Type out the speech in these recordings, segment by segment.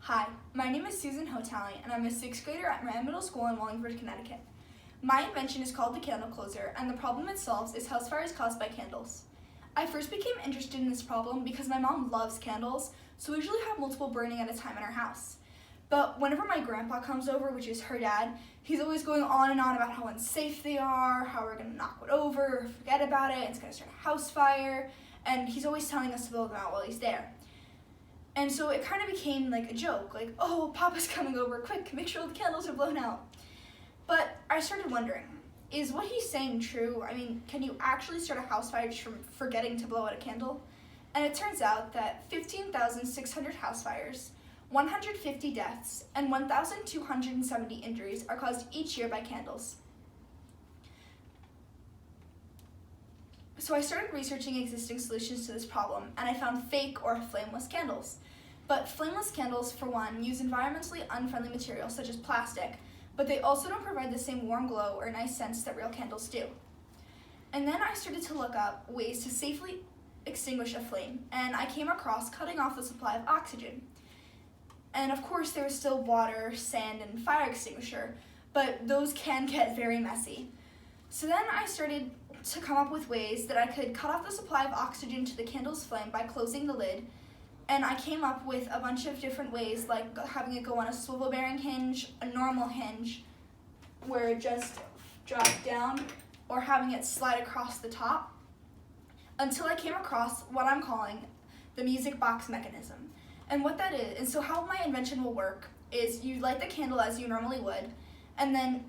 Hi, my name is Susan Hotaling, and I'm a 6th grader at my middle school in Wallingford, Connecticut. My invention is called the candle closer, and the problem it solves is house fires caused by candles. I first became interested in this problem because my mom loves candles, so we usually have multiple burning at a time in our house. But whenever my grandpa comes over, which is her dad, he's always going on and on about how unsafe they are, how we're gonna knock it over, forget about it, it's gonna start a house fire, and he's always telling us to blow them out while he's there. And so it kind of became like a joke, like, oh, Papa's coming over, quick, make sure all the candles are blown out. But I started wondering, is what he's saying true? I mean, can you actually start a house fire just from forgetting to blow out a candle? And it turns out that 15,600 house fires, 150 deaths, and 1,270 injuries are caused each year by candles. So I started researching existing solutions to this problem, and I found fake or flameless candles. But flameless candles, for one, use environmentally unfriendly materials such as plastic, but they also don't provide the same warm glow or nice scents that real candles do. And then I started to look up ways to safely extinguish a flame, and I came across cutting off the supply of oxygen. And of course there was still water, sand, and fire extinguisher, but those can get very messy. So then I started to come up with ways that I could cut off the supply of oxygen to the candle's flame by closing the lid, and I came up with a bunch of different ways, like having it go on a swivel bearing hinge, a normal hinge, where it just dropped down, or having it slide across the top, until I came across what I'm calling the music box mechanism. And what that is, and so how my invention will work is you light the candle as you normally would, and then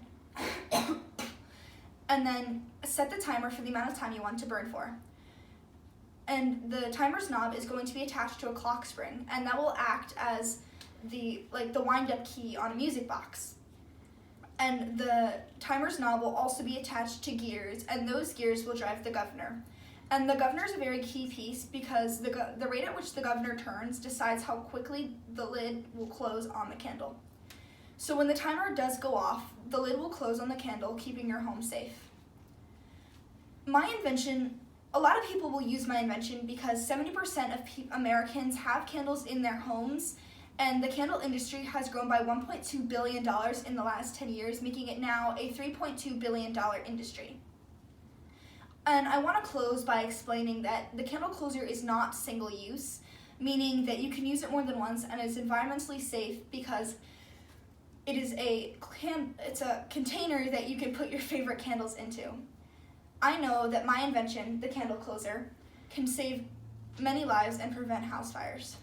set the timer for the amount of time you want to burn for. And the timer's knob is going to be attached to a clock spring, and that will act as the wind-up key on a music box. And the timer's knob will also be attached to gears, and those gears will drive the governor. And the governor is a very key piece because the rate at which the governor turns decides how quickly the lid will close on the candle. So when the timer does go off, the lid will close on the candle, keeping your home safe. My invention, a lot of people will use my invention because 70% of Americans have candles in their homes, and the candle industry has grown by $1.2 billion in the last 10 years, making it now a $3.2 billion industry. And I want to close by explaining that the candle closer is not single use, meaning that you can use it more than once and is environmentally safe because it's a container that you can put your favorite candles into. I know that my invention, the candle closer, can save many lives and prevent house fires.